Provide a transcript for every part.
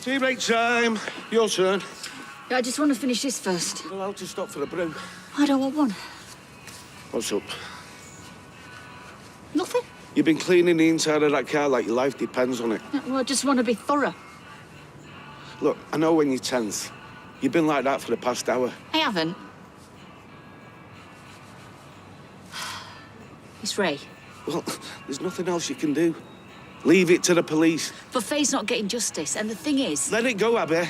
Tea break time. Your turn. I just want to finish this first. You're allowed to stop for a brew. I don't want one. What's up? Nothing. You've been cleaning the inside of that car like your life depends on it. Well, I just want to be thorough. Look, I know when you're tense. You've been like that for the past hour. I haven't. It's Ray. Well, there's nothing else you can do. Leave it to the police. But Faye's not getting justice, and the thing is... Let it go, Abby.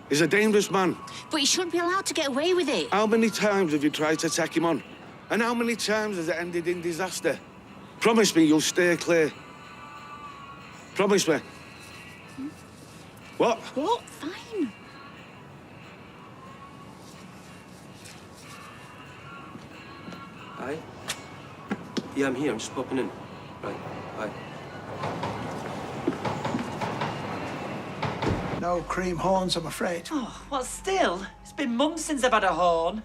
He's a dangerous man. But he shouldn't be allowed to get away with it. How many times have you tried to take him on? And how many times has it ended in disaster? Promise me you'll steer clear. Promise me. What? What? Fine. Hi. Yeah, I'm here. I'm just popping in. Right. Bye. No cream horns, I'm afraid. Oh, well, still, it's been months since I've had a horn.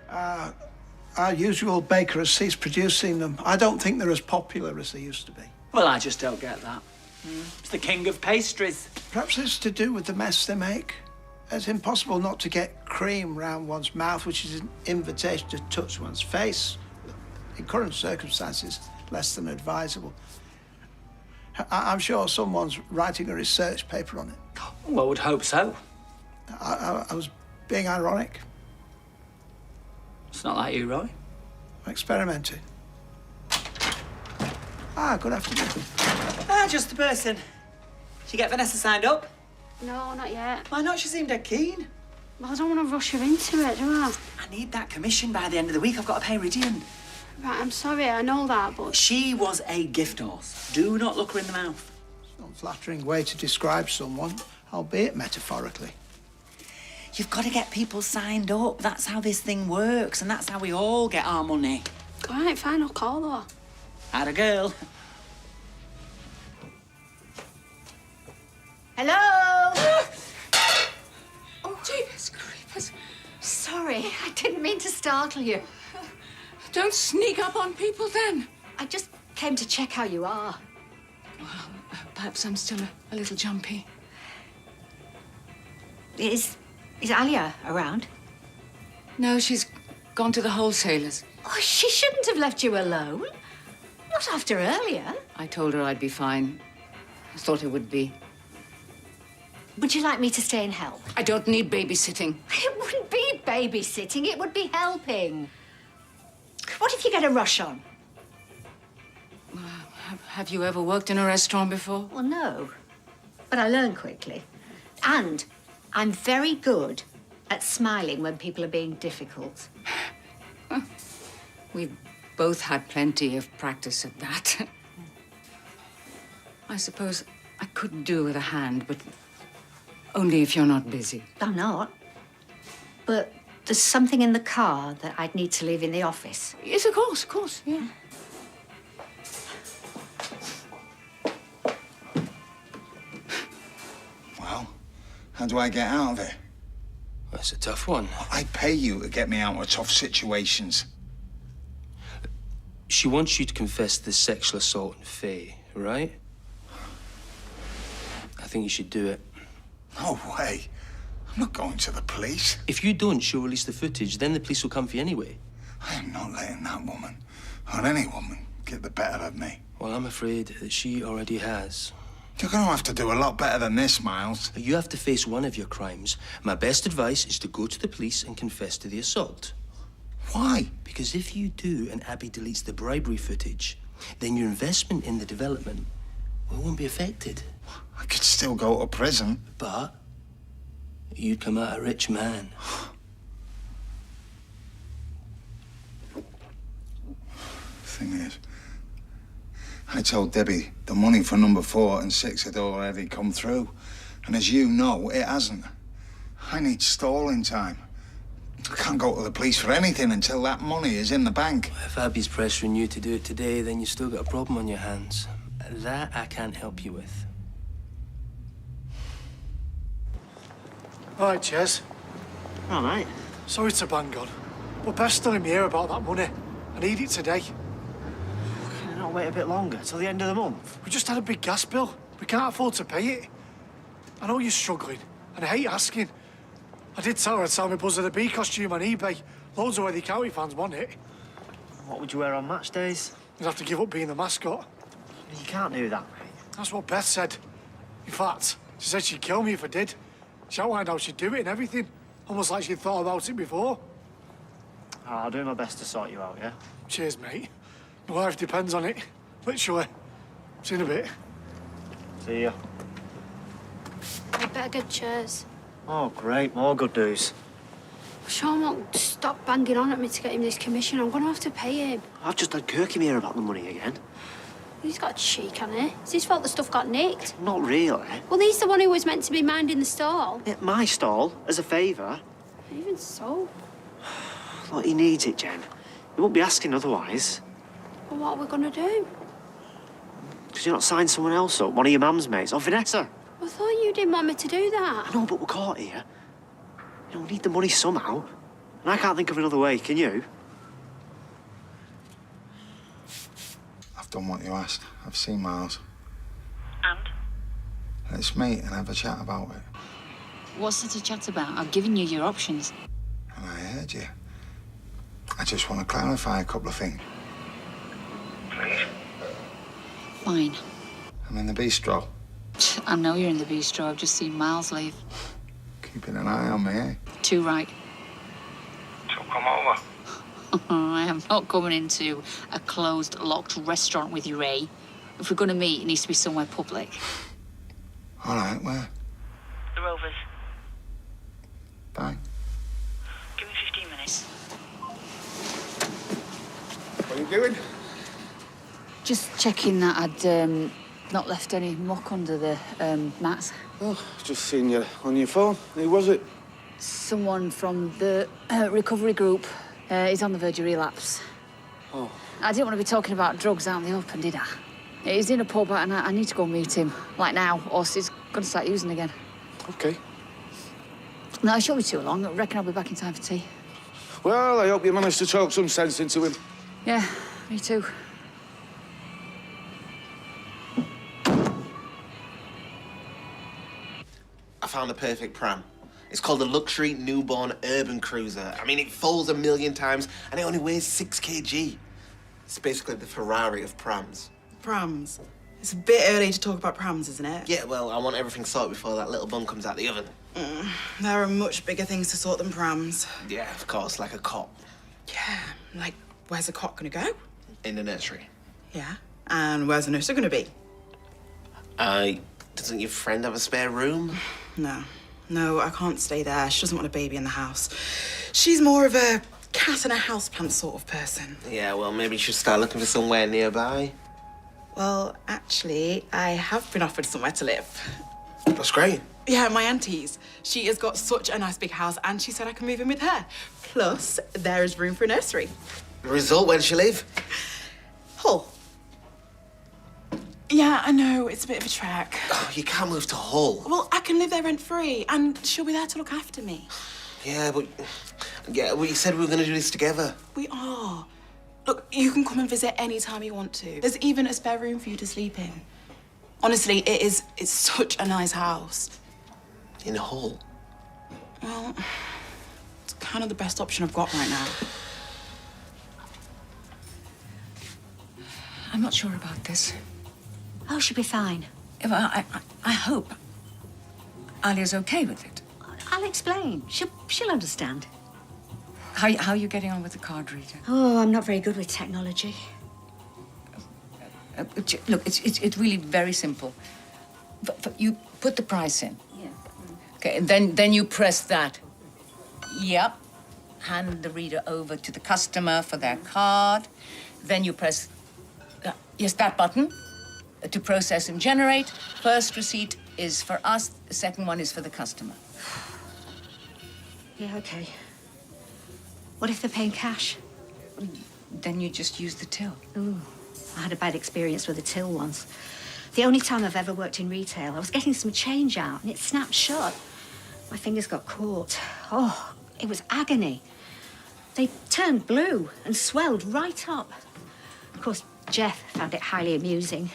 Our usual baker has ceased producing them. I don't think they're as popular as they used to be. Well, I just don't get that. It's the king of pastries. Perhaps it's to do with the mess they make. It's impossible not to get cream round one's mouth, which is an invitation to touch one's face. In current circumstances, less than advisable. I'm sure someone's writing a research paper on it. Well, I would hope so. I was being ironic, It's not like you, Roy. experimenting. Good afternoon. Just a person. Did you get Vanessa signed up? No, not yet. Why not? She seemed dead keen. Well, I don't want to rush her into it, do I? I need that commission by the end of the week. I've got to pay Ridian. Right, I'm sorry, I know that, but... She was a gift horse. Do not look her in the mouth. It's an unflattering way to describe someone, albeit metaphorically. You've got to get people signed up. That's how this thing works, and that's how we all get our money. All right, fine, I'll call her. Had a girl. Hello? Oh, Jeepers creepers. Sorry, I didn't mean to startle you. Don't sneak up on people then. I just came to check how you are. Well, perhaps I'm still a little jumpy. Is Alia around? No, she's gone to the wholesalers. Oh, she shouldn't have left you alone. Not after earlier. I told her I'd be fine. I thought it would be. Would you like me to stay and help? I don't need babysitting. It wouldn't be babysitting, it would be helping. What if you get a rush on? Have you ever worked in a restaurant before? Well, no. But I learn quickly. And I'm very good at smiling when people are being difficult. We've both had plenty of practice at that. I suppose I could do with a hand, but only if you're not busy. I'm not. But there's something in the car that I'd need to leave in the office. Yes, of course, yeah. Well, how do I get out of it? That's a tough one. I pay you to get me out of tough situations. She wants you to confess the sexual assault on Faye, right? I think you should do it. No way. I'm not going to the police. If you don't, she'll release the footage. Then the police will come for you anyway. I am not letting that woman, or any woman, get the better of me. Well, I'm afraid that she already has. You're going to have to do a lot better than this, Miles. You have to face one of your crimes. My best advice is to go to the police and confess to the assault. Why? Because if you do and Abby deletes the bribery footage, then your investment in the development won't be affected. I could still go to prison. But you'd come out a rich man. Thing is, I told Debbie the money for number 4 and 6 had already come through. And as you know, it hasn't. I need stalling time. I can't go to the police for anything until that money is in the bank. If Abby's pressuring you to do it today, then you've still got a problem on your hands. That I can't help you with. All right, Jez. All right. Sorry to bang on, but Beth's telling me here about that money. I need it today. Can I not wait a bit longer, till the end of the month? We just had a big gas bill. We can't afford to pay it. I know you're struggling, and I hate asking. I did tell her I'd sell my Buzz of the Bee costume on eBay. Loads of Worthy County fans want it. What would you wear on match days? You'd have to give up being the mascot. You can't do that, mate. That's what Beth said. In fact, she said she'd kill me if I did. She outlined how she'd do it and everything. Almost like she'd thought about it before. I'll do my best to sort you out, yeah? Cheers, mate. My life depends on it. Literally. See you in a bit. See ya. I better get chairs. Oh, great. More good news. Sean won't stop banging on at me to get him this commission. I'm going to have to pay him. I've just had Kirkham here about the money again. He's got cheek, hasn't he? It's his fault the stuff got nicked. Not really. Well, he's the one who was meant to be minding the stall. At my stall, as a favour. Even so. Look, he needs it, Jen. He won't be asking otherwise. Well, what are we going to do? Because you're not signed someone else up, one of your mum's mates, or Vanessa. I thought you didn't want me to do that. No, but we're caught here. You know, we need the money somehow. And I can't think of another way, can you? I've done what you asked. I've seen Miles. And? Let's meet and have a chat about it. What's there to chat about? I've given you your options. And I heard you. I just want to clarify a couple of things. Please? Fine. I'm in the bistro. I know you're in the bistro. I've just seen Miles leave. Keeping an eye on me, eh? Too right. So come over. I am not coming into a closed, locked restaurant with you, Ray. If we're going to meet, it needs to be somewhere public. All right, where? The Rovers. Bye. Give me 15 minutes. What are you doing? Just checking that I'd not left any muck under the mats. Oh, just seen you on your phone. Who was it? Someone from the recovery group. He's on the verge of relapse. Oh. I didn't want to be talking about drugs out in the open, did I? He's in a pub and I need to go meet him. Like now, or he's going to start using again. Okay. No, it shouldn't be too long. I reckon I'll be back in time for tea. Well, I hope you managed to talk some sense into him. Yeah, me too. I found the perfect pram. It's called a luxury newborn urban cruiser. I mean, it folds 1,000,000 times and it only weighs 6 kg. It's basically the Ferrari of prams. Prams? It's a bit early to talk about prams, isn't it? Yeah, well, I want everything sorted before that little bun comes out the oven. There are much bigger things to sort than prams. Yeah, of course, like a cot. Yeah, like, where's the cot gonna go? In the nursery. Yeah, and where's the nursery gonna be? Doesn't your friend have a spare room? No, I can't stay there. She doesn't want a baby in the house. She's more of a cat in a houseplant sort of person. Yeah, well, maybe you should start looking for somewhere nearby. Well, actually, I have been offered somewhere to live. That's great. Yeah, my auntie's. She has got such a nice big house, and she said I can move in with her. Plus, there is room for a nursery. The result, where does she live? Hull. Yeah, I know, it's a bit of a trek. Oh, you can't move to Hull. Well, I can live there rent-free, and she'll be there to look after me. Yeah, but you said we were going to do this together. We are. Look, you can come and visit any time you want to. There's even a spare room for you to sleep in. Honestly, it's such a nice house. In Hull? Well, it's kind of the best option I've got right now. I'm not sure about this. Oh, she'll be fine. Well, I hope Alia's okay with it. I'll explain. She'll understand. How are you getting on with the card reader? Oh, I'm not very good with technology. Look, it's really very simple. You put the price in. Yeah. Okay, and then you press that. Yep. Hand the reader over to the customer for their card. Then you press, yes, that button to process and generate. First receipt is for us. The second one is for the customer. Yeah, okay. What if they're paying cash? Then you just use the till. Ooh, I had a bad experience with a till once. The only time I've ever worked in retail, I was getting some change out and it snapped shut. My fingers got caught. Oh, it was agony. They turned blue and swelled right up. Of course, Jeff found it highly amusing.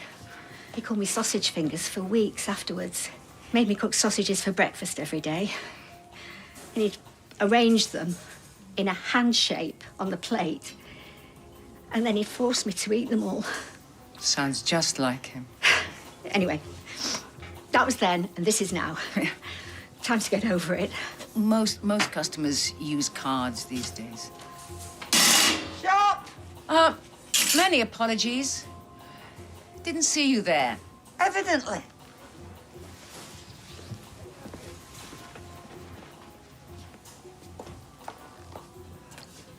He called me sausage fingers for weeks afterwards. Made me cook sausages for breakfast every day. And he'd arranged them in a hand shape on the plate. And then he forced me to eat them all. Sounds just like him. Anyway, that was then, and this is now. Time to get over it. Most customers use cards these days. Shop! Many apologies. Didn't see you there. Evidently.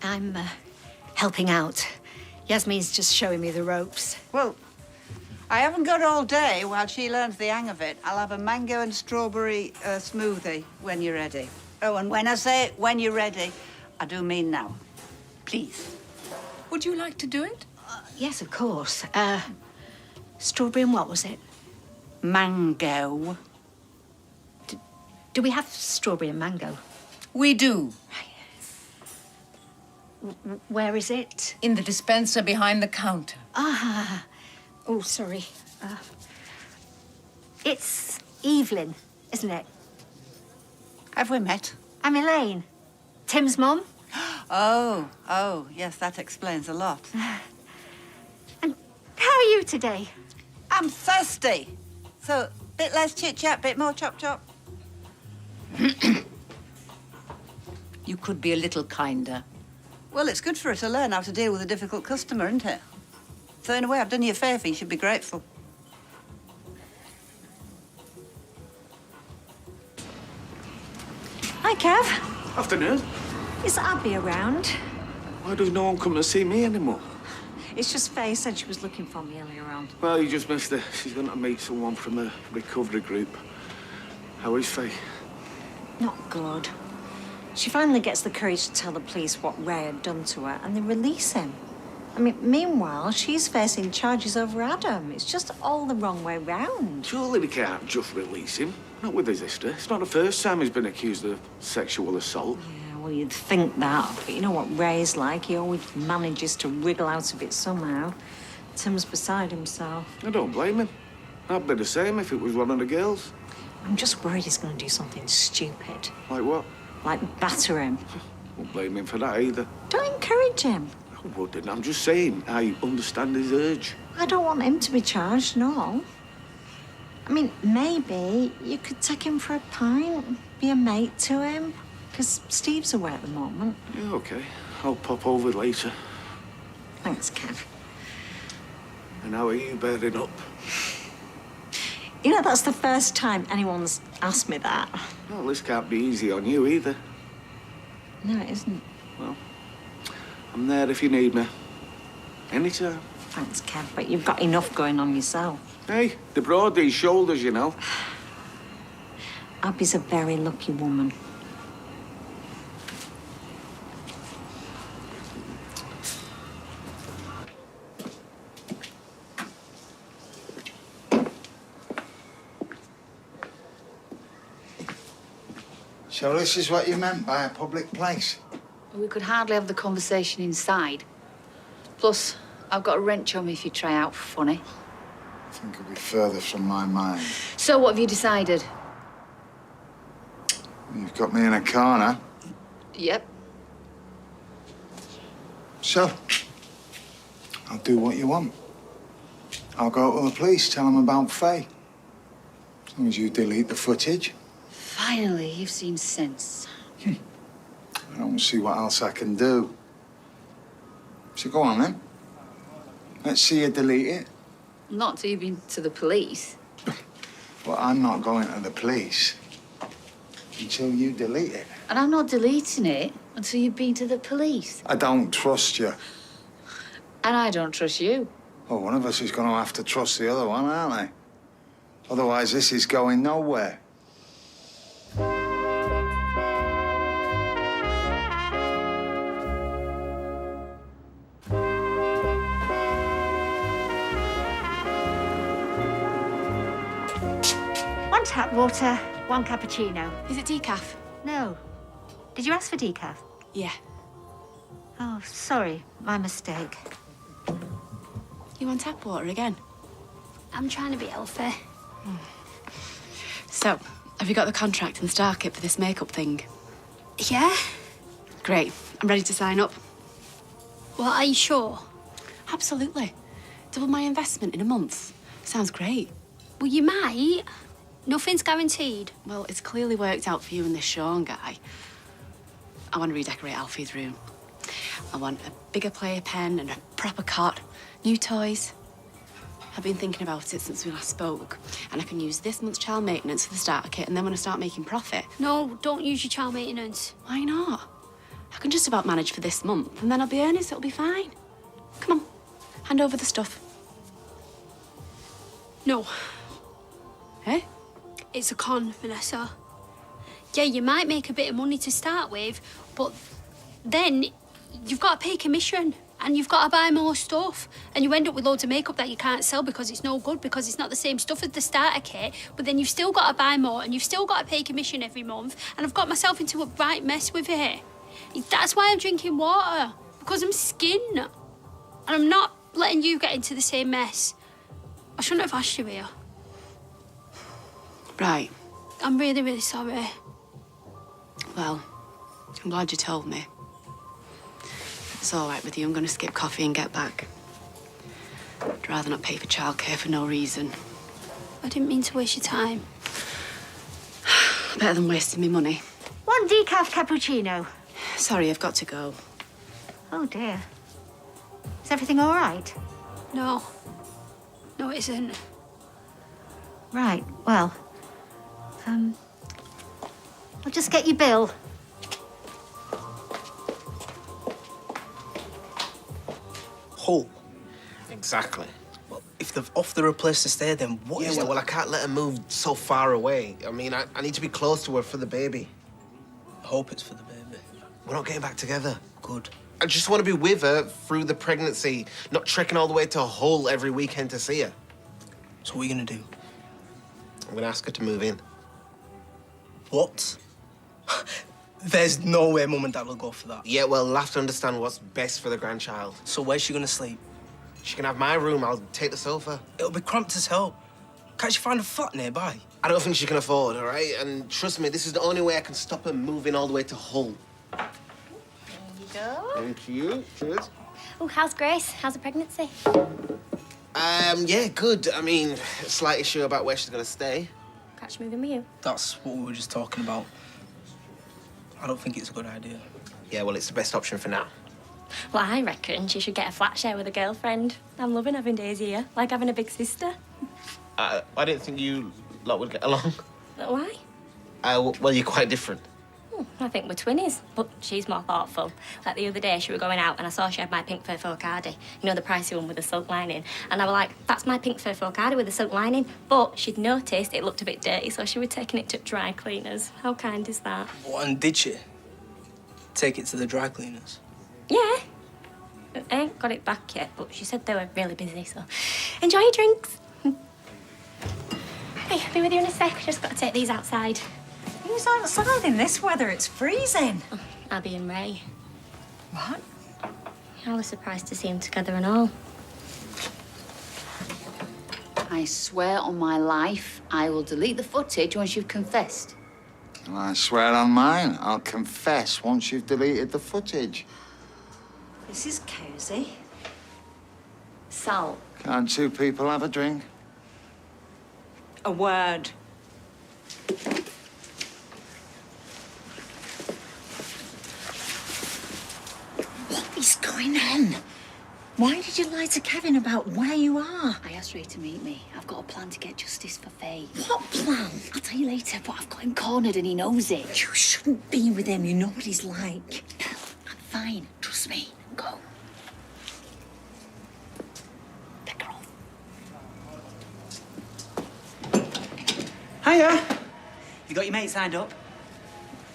I'm helping out. Yasmin's just showing me the ropes. Well, I haven't got all day while she learns the hang of it. I'll have a mango and strawberry smoothie when you're ready. Oh, and when I say when you're ready, I do mean now. Please. Would you like to do it? Yes, of course. Strawberry and what was it? Mango. Do we have strawberry and mango? We do. Where is it? In the dispenser behind the counter. Ah. Oh, sorry. It's Evelyn, isn't it? Have we met? I'm Elaine. Tim's mum. Oh, yes, that explains a lot. And how are you today? I'm thirsty. So, bit less chit-chat, bit more chop-chop. You could be a little kinder. Well, it's good for her to learn how to deal with a difficult customer, isn't it? So, in a way, I've done you a favour. You should be grateful. Hi, Kev. Afternoon. Is Abby around? Why does no one come to see me anymore? It's just Faye said she was looking for me earlier on. Well, you just missed her. She's going to meet someone from a recovery group. How is Faye? Not good. She finally gets the courage to tell the police what Ray had done to her, and they release him. I mean, meanwhile, she's facing charges over Adam. It's just all the wrong way round. Surely they can't just release him. Not with his history. It's not the first time he's been accused of sexual assault. Yeah, well, you'd think that, but you know what Ray's like. He always manages to wriggle out of it somehow. Tim's beside himself. I don't blame him. I'd be the same if it was one of the girls. I'm just worried he's going to do something stupid. Like what? Like batter him. Won't blame him for that either. Don't encourage him. I wouldn't. I'm just saying I understand his urge. I don't want him to be charged, no. I mean, maybe you could take him for a pint, be a mate to him, because Steve's away at the moment. Yeah, OK. I'll pop over later. Thanks, Kev. And how are you bearing up? You know, that's the first time anyone's asked me that. Well, this can't be easy on you either. No, it isn't. Well, I'm there if you need me. Anytime. Thanks, Kev, but you've got enough going on yourself. Hey, they broad these shoulders, you know. Abby's a very lucky woman. So this is what you meant by a public place? We could hardly have the conversation inside. Plus, I've got a wrench on me if you try out for funny. I think it'll be further from my mind. So what have you decided? You've got me in a corner. Yep. So, I'll do what you want. I'll go to the police, tell them about Faye. As long as you delete the footage. Finally, you've seen sense. I don't see what else I can do. So go on then. Let's see you delete it. Not till you've been to the police. Well, I'm not going to the police until you delete it. And I'm not deleting it until you've been to the police. I don't trust you. And I don't trust you. Well, one of us is going to have to trust the other one, aren't they? Otherwise, this is going nowhere. One tap water, one cappuccino. Is it decaf? No. Did you ask for decaf? Yeah. Oh, sorry. My mistake. You want tap water again? I'm trying to be healthy. So So, have you got the contract and the star kit for this makeup thing? Yeah? Great. I'm ready to sign up. Well, are you sure? Absolutely. Double my investment in a month. Sounds great. Well, you might. Nothing's guaranteed. Well, it's clearly worked out for you and this Sean guy. I want to redecorate Alfie's room. I want a bigger playpen and a proper cot, new toys. I've been thinking about it since we last spoke, and I can use this month's child maintenance for the starter kit, and then when I start making profit... No, don't use your child maintenance. Why not? I can just about manage for this month, and then I'll be earning, so it'll be fine. Come on, hand over the stuff. No. Eh? It's a con, Vanessa. Yeah, you might make a bit of money to start with, but then you've got to pay commission and you've got to buy more stuff and you end up with loads of makeup that you can't sell because it's no good, because it's not the same stuff as the starter kit, but then you've still got to buy more and you've still got to pay commission every month, and I've got myself into a right mess with it. That's why I'm drinking water, because I'm skin. And I'm not letting you get into the same mess. I shouldn't have asked you here. Right. I'm really, really sorry. Well, I'm glad you told me. If it's all right with you, I'm going to skip coffee and get back. I'd rather not pay for childcare for no reason. I didn't mean to waste your time. Better than wasting me money. One decaf cappuccino. Sorry, I've got to go. Oh, dear. Is everything all right? No. No, it isn't. Right, well, I'll just get your bill. Hull. Exactly. Well, if they've offered her a place to stay, then what is well, I can't let her move so far away. I mean, I need to be close to her for the baby. I hope it's for the baby. We're not getting back together. Good. I just want to be with her through the pregnancy, not trekking all the way to Hull every weekend to see her. So what are you going to do? I'm going to ask her to move in. What? There's no way Mum and Dad will go for that. Yeah, well, they'll have to understand what's best for the grandchild. So where's she going to sleep? She can have my room. I'll take the sofa. It'll be cramped as hell. Can't she find a flat nearby? I don't think she can afford, all right? And trust me, this is the only way I can stop her moving all the way to Hull. There you go. Thank you. Cheers. Oh, how's Grace? How's the pregnancy? Yeah, good. I mean, a slight issue about where she's going to stay. Catch moving with you. That's what we were just talking about. I don't think it's a good idea. Yeah, well, it's the best option for now. Well, I reckon she should get a flat share with a girlfriend. I'm loving having Daisy here, like having a big sister. I didn't think you lot would get along. But why? Well, you're quite different. I think we're twinnies, but she's more thoughtful. Like the other day, she were going out and I saw she had my pink fur focaccia. You know, the pricey one with the silk lining. And I was like, that's my pink fur focaccia with the silk lining. But she'd noticed it looked a bit dirty, so she was taking it to dry cleaners. How kind is that? What, and did she? Take it to the dry cleaners? Yeah. I ain't got it back yet, but she said they were really busy, so enjoy your drinks. Hey, I'll be with you in a sec. Just got to take these outside. Who's outside in this weather? It's freezing. Oh, Abby and Ray. What? I was surprised to see them together and all. I swear on my life, I will delete the footage once you've confessed. And I swear on mine, I'll confess once you've deleted the footage. This is cosy. Sal. Can't two people have a drink? A word. What is going on? Why did you lie to Kevin about where you are? I asked Ray to meet me. I've got a plan to get justice for Faye. What plan? I'll tell you later, but I've got him cornered and he knows it. You shouldn't be with him. You know what he's like. I'm fine. Trust me. Go. Pick her off. Hiya. You got your mate signed up?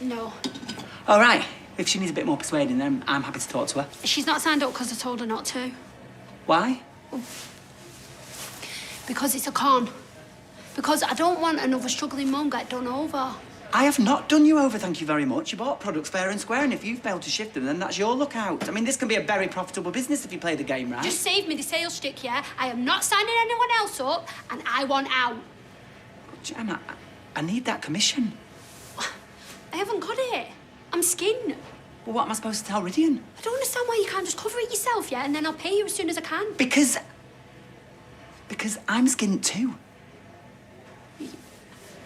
No. All right. If she needs a bit more persuading, then I'm happy to talk to her. She's not signed up because I told her not to. Why? Because it's a con. Because I don't want another struggling mum get done over. I have not done you over, thank you very much. You bought products fair and square, and if you've failed to shift them, then that's your lookout. I mean, this can be a very profitable business if you play the game right. Just save me the sales stick, yeah? I am not signing anyone else up, and I want out. Emma, I need that commission. I haven't got it. I'm skinned. Well, what am I supposed to tell Ridian? I don't understand why you can't just cover it yourself, yeah? And then I'll pay you as soon as I can. Because I'm skint too.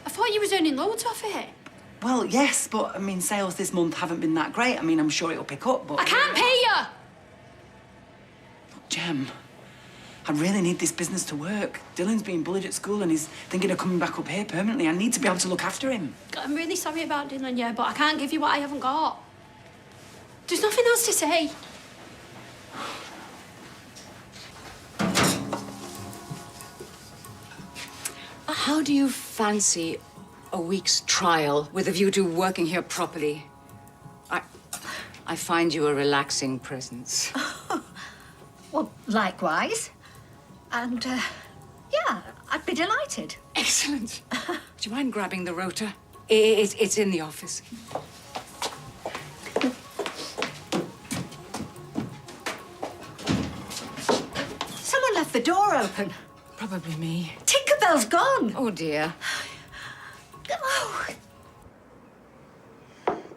I thought you was earning loads off it. Well, yes, but, I mean, sales this month haven't been that great. I mean, I'm sure it'll pick up, but... I can't pay you! Look, Jem, I really need this business to work. Dylan's being bullied at school and he's thinking of coming back up here permanently. I need to be able to look after him. I'm really sorry about Dylan, yeah, but I can't give you what I haven't got. There's nothing else to say. How do you fancy a week's trial with a view to working here properly? I find you a relaxing presence. Well, likewise. And, yeah, I'd be delighted. Excellent. Do you mind grabbing the rota? It's in the office. Someone left the door open. Probably me. Tinkerbell's gone. Oh, dear. Oh.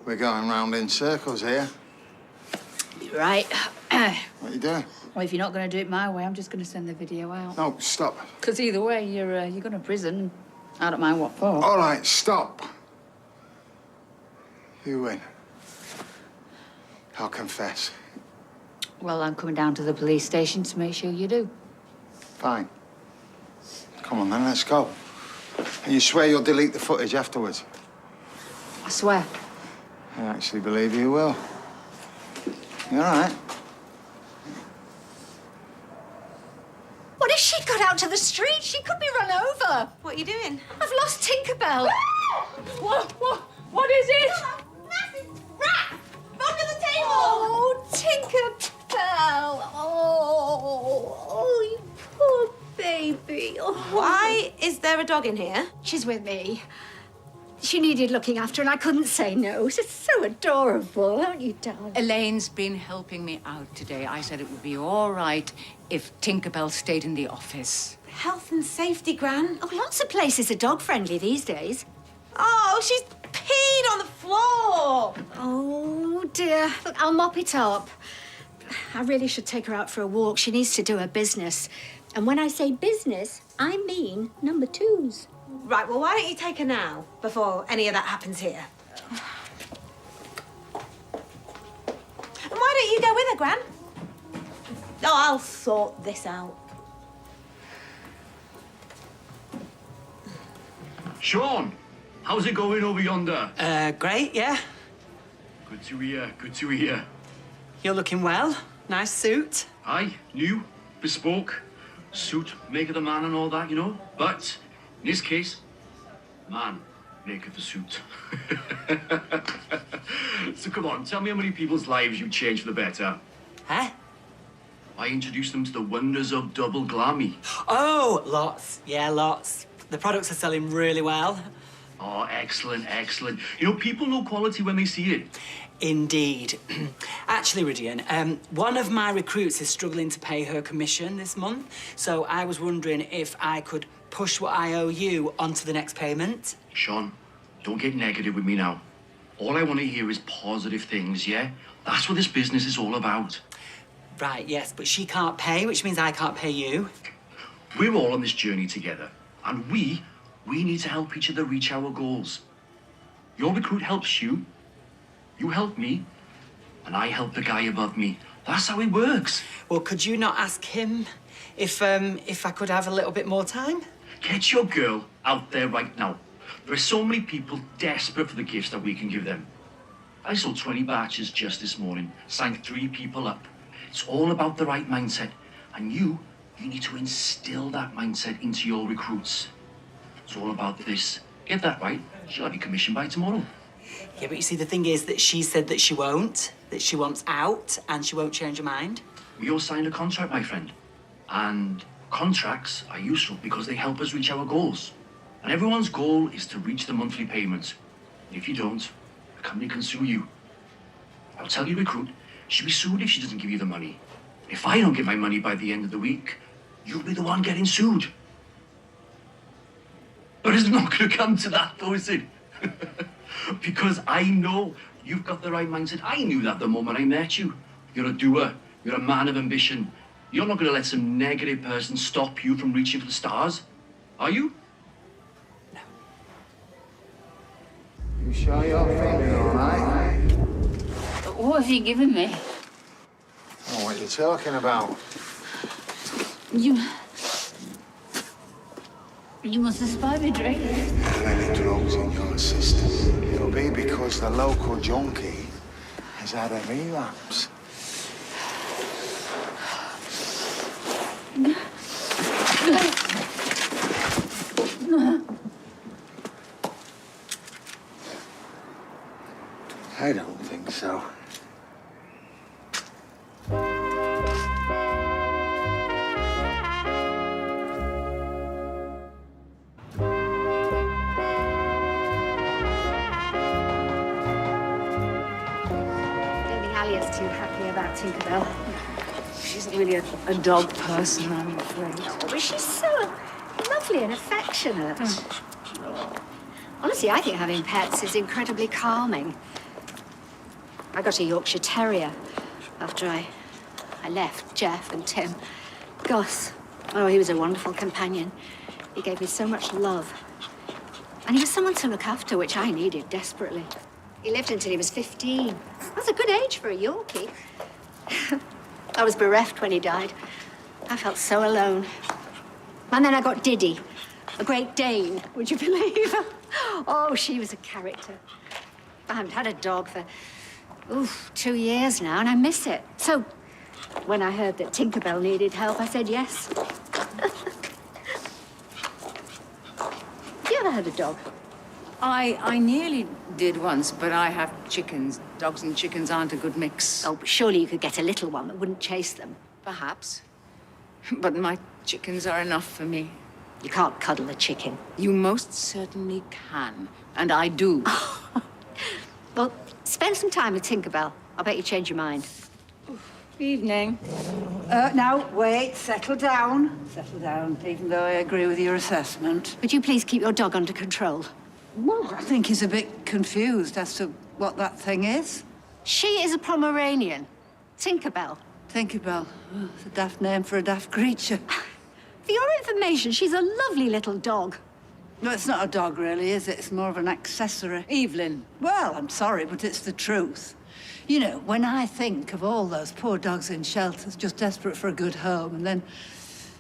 We're going round in circles here. Right. What are you doing? Well, if you're not going to do it my way, I'm just going to send the video out. No, stop. Because either way, you're going to prison. I don't mind what for. All right, stop. You win. I'll confess. Well, I'm coming down to the police station to make sure you do. Fine. Come on then, let's go. And you swear you'll delete the footage afterwards? I swear. I actually believe you will. You all right? What if she got out to the street? She could be run over. What are you doing? I've lost Tinkerbell. What is it? Massive rat! Under the table! Oh, Tinkerbell. Oh, you poor baby. Oh. Why is there a dog in here? She's with me. She needed looking after and I couldn't say no. She's so adorable, aren't you, darling? Elaine's been helping me out today. I said it would be all right if Tinkerbell stayed in the office. Health and safety, Gran. Oh, lots of places are dog-friendly these days. Oh, she's peed on the floor. Oh, dear. Look, I'll mop it up. I really should take her out for a walk. She needs to do her business. And when I say business, I mean number twos. Right, well, why don't you take her now, before any of that happens here? And why don't you go with her, Gran? Oh, I'll sort this out. Sean, how's it going over yonder? Great, yeah. Good to hear, good to hear. You're looking well. Nice suit. Aye, new, bespoke, suit, make of the man and all that, you know. But, in this case, man, make of the suit. So come on, tell me how many people's lives you changed for the better. Huh? I introduced them to the wonders of double glammy. Oh, lots. Yeah, lots. The products are selling really well. Oh, excellent, excellent. You know, people know quality when they see it. Indeed. Actually, Ridian, one of my recruits is struggling to pay her commission this month, so I was wondering if I could push what I owe you onto the next payment. Sean, don't get negative with me now. All I want to hear is positive things, yeah? That's what this business is all about. Right, yes, but she can't pay, which means I can't pay you. We're all on this journey together, and we need to help each other reach our goals. Your recruit helps you, you help me, and I help the guy above me. That's how it works. Well, could you not ask him if I could have a little bit more time? Get your girl out there right now. There are so many people desperate for the gifts that we can give them. I sold 20 batches just this morning, signed 3 people up. It's all about the right mindset, and you need to instill that mindset into your recruits. It's all about this. Get that right, she'll have your commission by tomorrow. Yeah, but you see, the thing is that she said that she won't, that she wants out, and she won't change her mind. We all signed a contract, my friend. And contracts are useful because they help us reach our goals. And everyone's goal is to reach the monthly payment. If you don't, the company can sue you. I'll tell you, recruit, she'll be sued if she doesn't give you the money. If I don't get my money by the end of the week, you'll be the one getting sued. But it's not going to come to that, though, is it? Because I know you've got the right mindset. I knew that the moment I met you. You're a doer. You're a man of ambition. You're not going to let some negative person stop you from reaching for the stars, are you? You sure you're feeling all right? What have you given me? Oh, what are you talking about? You must have spied me drink. How many drugs in your system? It'll be because the local junkie has had a relapse. I don't think so. Alia's too happy about Tinkerbell. She's not really a dog person, I'm afraid. But she's so lovely and affectionate. Honestly, I think having pets is incredibly calming. I got a Yorkshire Terrier after I left Jeff and Tim. Gus, oh, he was a wonderful companion. He gave me so much love. And he was someone to look after, which I needed desperately. He lived until he was 15. That's a good age for a Yorkie. I was bereft when he died. I felt so alone. And then I got Diddy, a Great Dane, would you believe? Oh, she was a character. I haven't had a dog for, 2 years now, and I miss it. So, when I heard that Tinkerbell needed help, I said yes. Have you ever had a dog? I nearly did once, but I have chickens. Dogs and chickens aren't a good mix. Oh, but surely you could get a little one that wouldn't chase them. Perhaps. But my chickens are enough for me. You can't cuddle a chicken. You most certainly can. And I do. Well, spend some time with Tinkerbell. I'll bet you change your mind. Evening. Now, wait, settle down. Settle down, even though I agree with your assessment. Would you please keep your dog under control? Well, I think he's a bit confused as to what that thing is. She is a Pomeranian. Tinkerbell. Tinkerbell. Oh, it's a daft name for a daft creature. For your information, she's a lovely little dog. No, it's not a dog, really, is it? It's more of an accessory. Evelyn. Well, I'm sorry, but it's the truth. You know, when I think of all those poor dogs in shelters just desperate for a good home, and then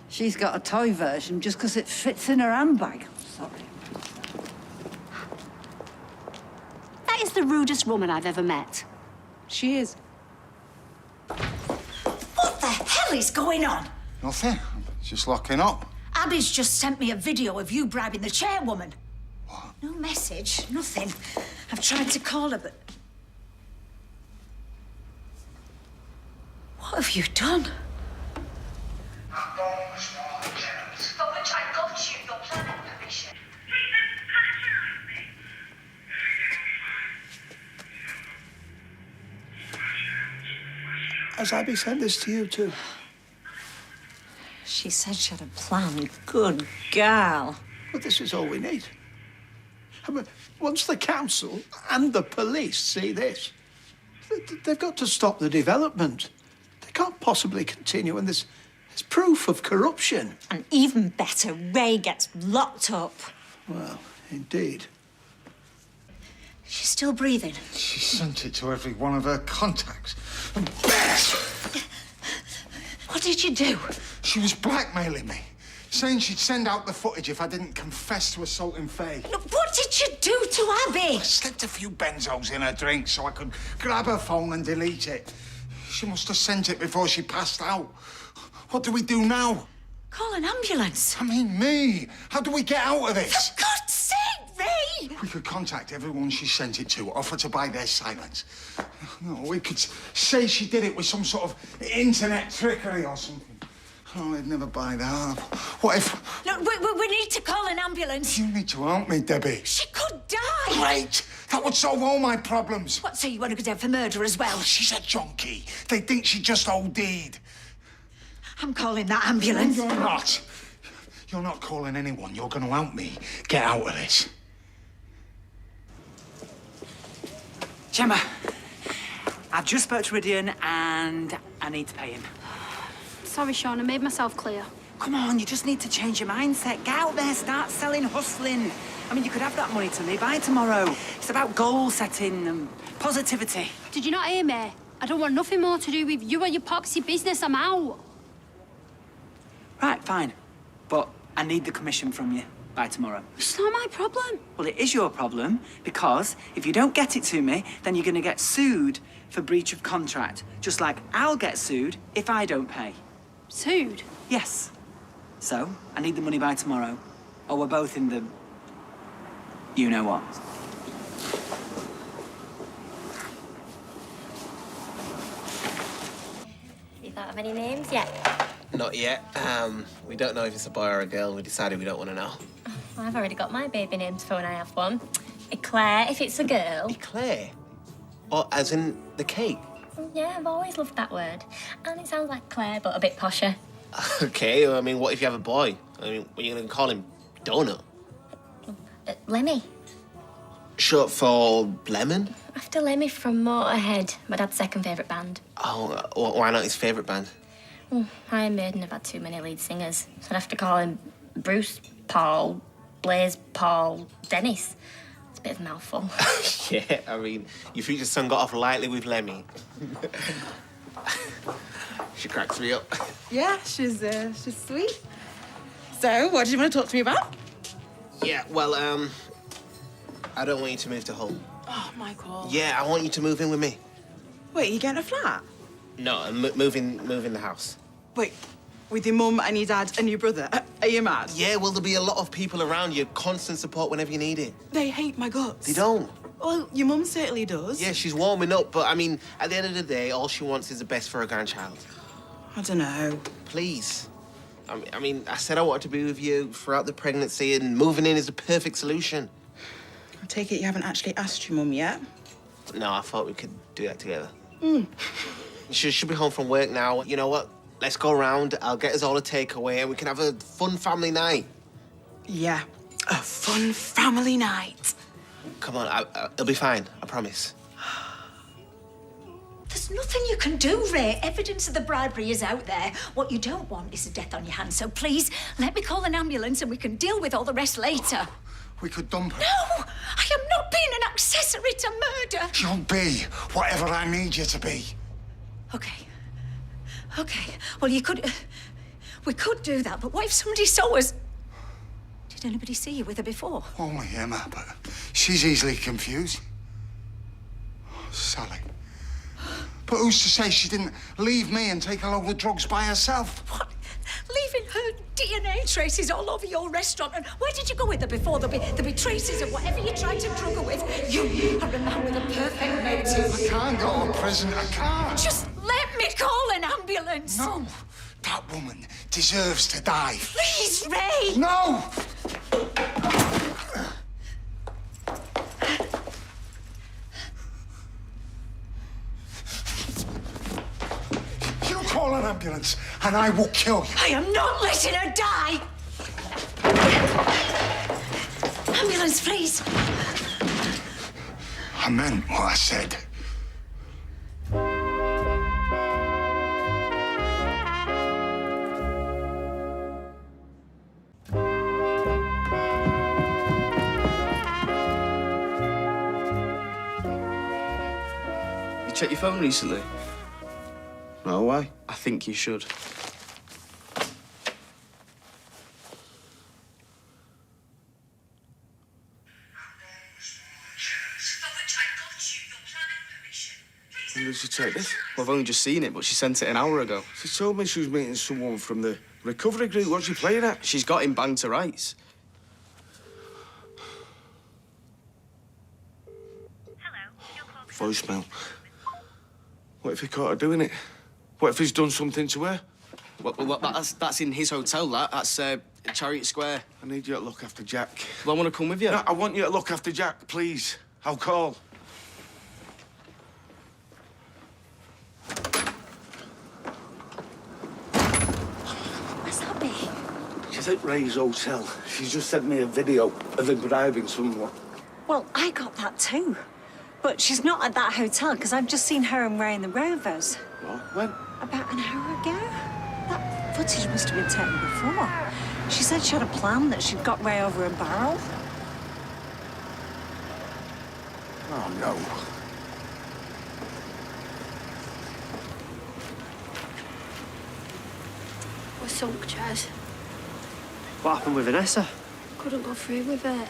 she's got a toy version just because it fits in her handbag. I'm sorry. That is the rudest woman I've ever met. She is. What the hell is going on? Nothing. Just locking up. Abby's just sent me a video of you bribing the chairwoman. What? No message, nothing. I've tried to call her, but... What have you done? For which I got you your planning permission. Has Abby sent this to you too? She said she had a plan. Good girl. But this is all we need. I mean, once the council and the police see this, they've got to stop the development. They can't possibly continue, and there's proof of corruption. And even better, Ray gets locked up. Well, indeed. She's still breathing. She sent it to every one of her contacts. What did you do? She was blackmailing me, saying she'd send out the footage if I didn't confess to assaulting Faye. Look, what did you do to Abby? I slipped a few benzos in her drink so I could grab her phone and delete it. She must have sent it before she passed out. What do we do now? Call an ambulance. I mean, me. How do we get out of this? For God's sake, Ray! We could contact everyone she sent it to, offer to buy their silence. No, we could say she did it with some sort of internet trickery or something. Oh, I'd never buy that. What if... Look, we need to call an ambulance. You need to help me, Debbie. She could die. Great! That would solve all my problems. What, so you want to go down for murder as well? Oh, she's a junkie. They think she just OD'd. I'm calling that ambulance. No, you're not. You're not calling anyone. You're going to help me get out of this. Gemma, I've just spoke to Ridian and I need to pay him. Sorry, Sean, I made myself clear. Come on, you just need to change your mindset. Get out there, start selling, hustling. I mean, you could have that money to me by tomorrow. It's about goal setting and positivity. Did you not hear me? I don't want nothing more to do with you or your poxy business. I'm out. Right, fine. But I need the commission from you by tomorrow. It's not my problem. Well, it is your problem, because if you don't get it to me, then you're going to get sued for breach of contract, just like I'll get sued if I don't pay. Sued? Yes. So, I need the money by tomorrow, or we're both in the... you know what. You thought of any names yet? Not yet. We don't know if it's a boy or a girl. We decided we don't want to know. I've already got my baby names for when I have one. Eclair, if it's a girl. Eclair? Or as in the cake? Yeah, I've always loved that word. And it sounds like Claire, but a bit posher. Okay, I mean, what if you have a boy? I mean, what are you going to call him? Donut? Lemmy. Short for lemon? After Lemmy from Motorhead, my dad's second favourite band. Oh, why not his favourite band? Well, Iron Maiden have had too many lead singers, so I'd have to call him Bruce, Paul, Blaze, Paul, Dennis. It's a bit of a mouthful. Yeah, I mean, your future son got off lightly with Lemmy. She cracks me up. Yeah, she's sweet. So, what did you want to talk to me about? Yeah, well, I don't want you to move to Hull. Oh, Michael. Yeah, I want you to move in with me. Wait, you getting a flat? No, I'm moving the house. Wait, with your mum and your dad and your brother? Are you mad? Yeah, well, there'll be a lot of people around you, constant support whenever you need it. They hate my guts. They don't. Well, your mum certainly does. Yeah, she's warming up, but I mean, at the end of the day, all she wants is the best for her grandchild. I don't know. Please. I mean, I said I wanted to be with you throughout the pregnancy, and moving in is the perfect solution. I take it you haven't actually asked your mum yet? No, I thought we could do that together. Mm. She should be home from work now. You know what? Let's go round. I'll get us all a takeaway, and we can have a fun family night. Yeah, a fun family night. Come on, it'll be fine. I promise. There's nothing you can do, Ray. Evidence of the bribery is out there. What you don't want is a death on your hands. So please, let me call an ambulance and we can deal with all the rest later. We could dump her. No! I am not being an accessory to murder. You'll be whatever I need you to be. Okay. Okay. Well, you could... we could do that, but what if somebody saw us? Did anybody see you with her before? Only Emma, but she's easily confused. Sally. But who's to say she didn't leave me and take a load of drugs by herself? What? Leaving her DNA traces all over your restaurant. And where did you go with her before? There'll be traces of whatever you tried to drug her with. You are a man with a perfect motive. I can't go to prison. I can't. Just let me call an ambulance. No. That woman deserves to die. Please, Ray. No! You call an ambulance and I will kill you. I am not letting her die. Ambulance, please. I meant what I said. You checked your phone recently? No, why? I think you should. When did she take this? Well, I've only just seen it, but she sent it an hour ago. She told me she was meeting someone from the recovery group. What's she playing at? She's got him banged to rights. Voicemail. What if he caught her doing it? What if he's done something to her? Well, that's in his hotel, That's Chariot Square. I need you to look after Jack. Well, I want to come with you. No, I want you to look after Jack, please. I'll call. Where's that be? She's at Ray's hotel. She's just sent me a video of him bribing someone. Well, I got that too. But she's not at that hotel because I've just seen her and Ray in the Rovers. What? When? About an hour ago. That footage must have been taken before. She said she had a plan that she'd got Ray over a barrel. Oh, no. We're sunk, Jez. What happened with Vanessa? Couldn't go through with it.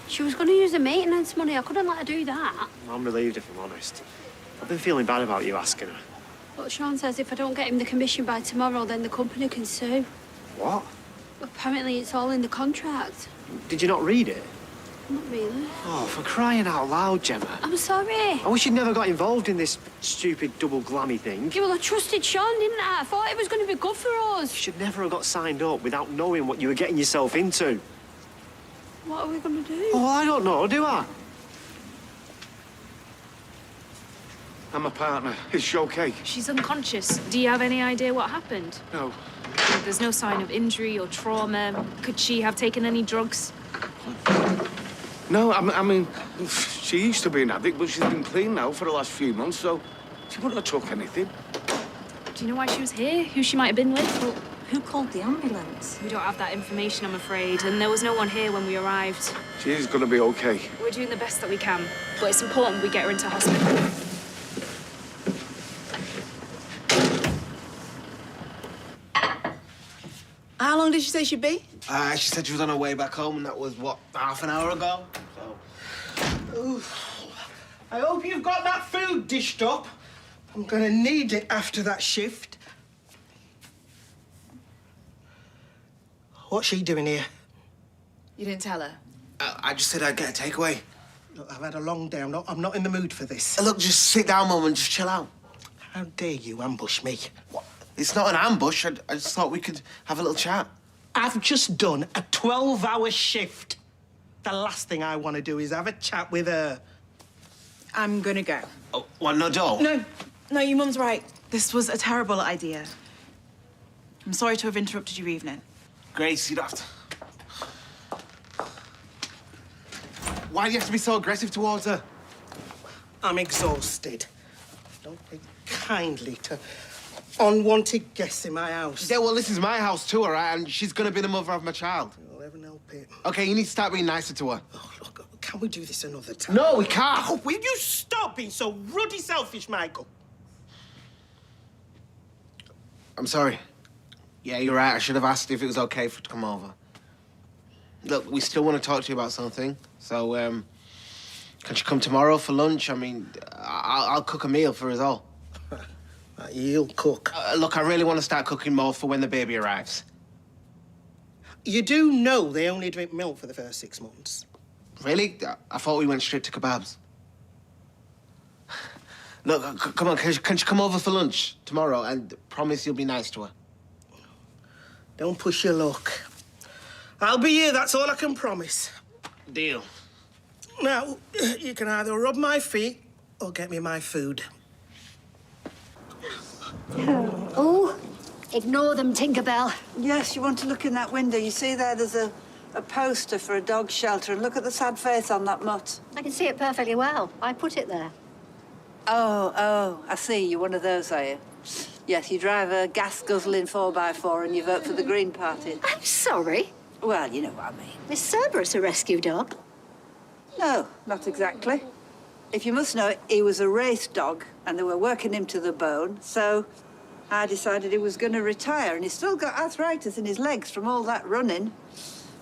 She was going to use the maintenance money. I couldn't let her do that. I'm relieved, if I'm honest. I've been feeling bad about you asking her. But Sean says if I don't get him the commission by tomorrow, then the company can sue. What? Apparently it's all in the contract. Did you not read it? Not really. Oh, for crying out loud, Gemma. I'm sorry. I wish you'd never got involved in this stupid double glammy thing. Yeah, well, I trusted Sean, didn't I? I thought it was going to be good for us. You should never have got signed up without knowing what you were getting yourself into. What are we going to do? Oh, I don't know, do I? I'm a partner. Is she okay? She's unconscious. Do you have any idea what happened? No. There's no sign of injury or trauma. Could she have taken any drugs? No, I mean, she used to be an addict, but she's been clean now for the last few months, so she wouldn't have took anything. Do you know why she was here? Who she might have been with? Well, who called the ambulance? We don't have that information, I'm afraid, and there was no one here when we arrived. She's gonna be okay. We're doing the best that we can, but it's important we get her into hospital. How long did she say she'd be? She said she was on her way back home, and that was, what, half an hour ago? So... Oof. I hope you've got that food dished up. I'm gonna need it after that shift. What's she doing here? You didn't tell her? I just said I'd get a takeaway. Look, I've had a long day. I'm not in the mood for this. Look, just sit down, Mum, and just chill out. How dare you ambush me? What? It's not an ambush. I just thought we could have a little chat. I've just done a 12-hour shift. The last thing I want to do is have a chat with her. I'm gonna go. Oh, well, no, don't. No, your mum's right. This was a terrible idea. I'm sorry to have interrupted your evening. Grace, you don't have to... Why do you have to be so aggressive towards her? I'm exhausted. Don't take kindly to unwanted guests in my house. Yeah, well, this is my house too, all right? And she's gonna be the mother of my child. I'll never help it. Okay, you need to start being nicer to her. Oh, look, can we do this another time? No, we can't. Oh, will you stop being so ruddy selfish, Michael? I'm sorry. Yeah, you're right. I should have asked if it was okay for her to come over. Look, we still want to talk to you about something. So, can she come tomorrow for lunch? I mean, I'll cook a meal for us all. You'll cook. Look, I really want to start cooking more for when the baby arrives. You do know they only drink milk for the first 6 months. Really? I thought we went straight to kebabs. Look, come on, can she come over for lunch tomorrow and promise you'll be nice to her? Don't push your luck. I'll be here, that's all I can promise. Deal. Now, you can either rub my feet or get me my food. Oh, ignore them, Tinkerbell. Yes, you want to look in that window. You see there's a poster for a dog shelter, and look at the sad face on that mutt. I can see it perfectly well. I put it there. Oh, I see. You're one of those, are you? Yes, you drive a gas-guzzling 4x4 and you vote for the Green Party. I'm sorry. Well, you know what I mean. Is Cerberus a rescue dog? No, not exactly. If you must know, he was a race dog and they were working him to the bone, so I decided he was going to retire, and he's still got arthritis in his legs from all that running.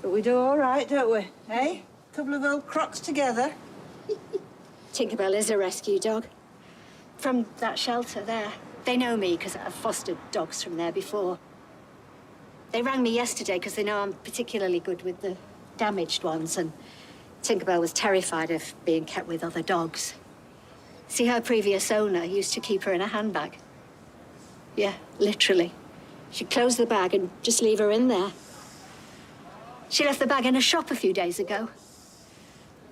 But we do all right, don't we, eh? Couple of old crocs together. Tinkerbell is a rescue dog. From that shelter there. They know me because I've fostered dogs from there before. They rang me yesterday because they know I'm particularly good with the damaged ones, and Tinkerbell was terrified of being kept with other dogs. See, her previous owner used to keep her in a handbag. Yeah, literally. She'd close the bag and just leave her in there. She left the bag in a shop a few days ago.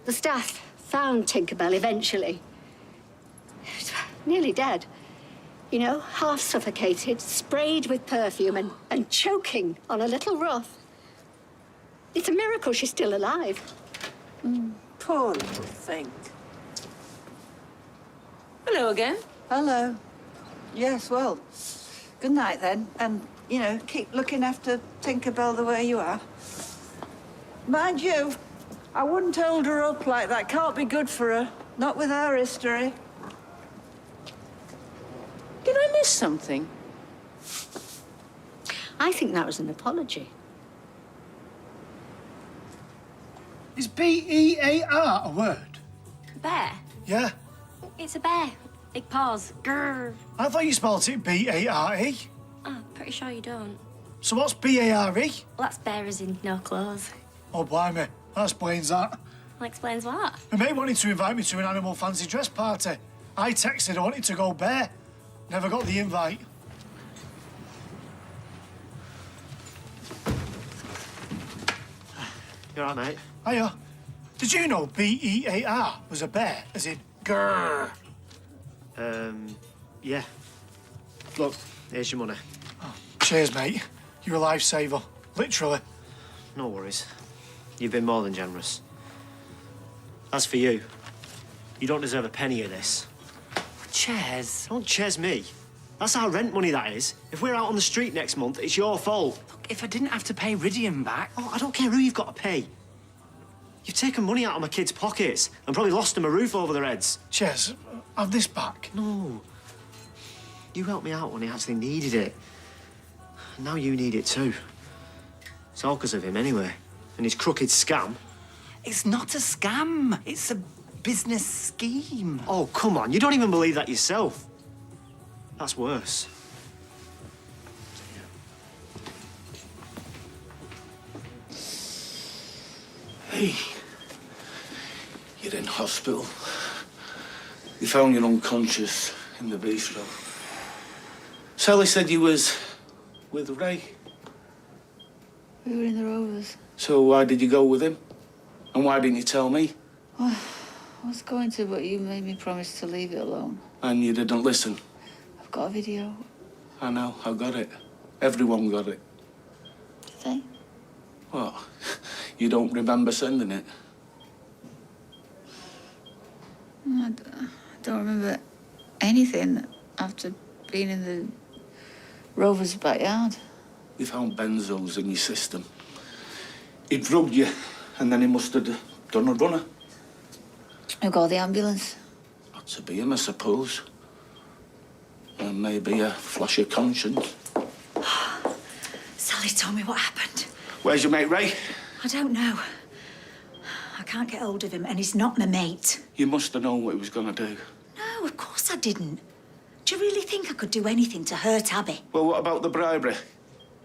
The staff found Tinkerbell eventually. Nearly dead. You know, half suffocated, sprayed with perfume and choking on a little rough. It's a miracle she's still alive. Poor little thing. Hello again. Hello. Yes, well, good night then. And, you know, keep looking after Tinkerbell the way you are. Mind you, I wouldn't hold her up like that. Can't be good for her. Not with her history. Did I miss something? I think that was an apology. Is B-E-A-R a word? Bear? Yeah. It's a bear. Big paws. Grrr. I thought you spelled it B-A-R-E. Oh, pretty sure you don't. So what's B-A-R-E? Well, that's bear as in no clothes. Oh, blimey. That explains that. Well, explains what? My mate wanted to invite me to an animal fancy dress party. I texted I wanted to go bear. Never got the invite. You all right, mate? Hiya. Did you know B-E-A-R was a bear, as in grrr? Yeah. Look, here's your money. Cheers, mate. You're a lifesaver. Literally. No worries. You've been more than generous. As for you, you don't deserve a penny of this. Ches. Don't ches me. That's our rent money, that is. If we're out on the street next month, it's your fault. Look, if I didn't have to pay Ridian back... Oh, I don't care who you've got to pay. You've taken money out of my kids' pockets and probably lost them a roof over their heads. Ches, have this back. No. You helped me out when he actually needed it. And now you need it too. It's all because of him anyway. And his crooked scam. It's not a scam. It's a business scheme. Oh, come on. You don't even believe that yourself. That's worse. Hey, you're in hospital. They found you unconscious in the bistro. Sally said you was with Ray. We were in the Rovers. So why did you go with him? And why didn't you tell me? I was going to, but you made me promise to leave it alone. And you didn't listen. I've got a video. I know, I got it. Everyone got it. Did they? What? You don't remember sending it? I don't remember anything after being in the Rovers' backyard. They found benzos in your system. He drugged you, and then he must have done a runner. Who called the ambulance? Not to be him, I suppose. And maybe a flash of conscience. Sally told me what happened. Where's your mate, Ray? I don't know. I can't get hold of him, and he's not my mate. You must have known what he was going to do. No, of course I didn't. Do you really think I could do anything to hurt Abby? Well, what about the bribery?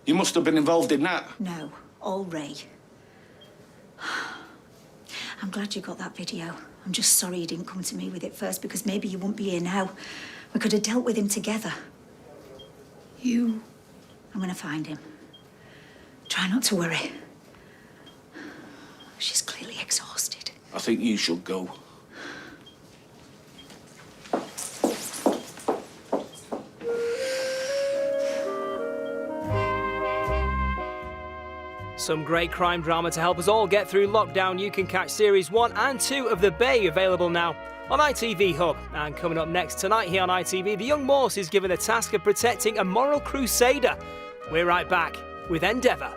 You must have been involved in that. No, all Ray. I'm glad you got that video. I'm just sorry you didn't come to me with it first, because maybe you wouldn't be here now. We could have dealt with him together. You? I'm gonna find him. Try not to worry. She's clearly exhausted. I think you should go. Some great crime drama to help us all get through lockdown. You can catch series 1 and 2 of The Bay, available now on ITV Hub. And coming up next tonight here on ITV, the young Morse is given the task of protecting a moral crusader. We're right back with Endeavour.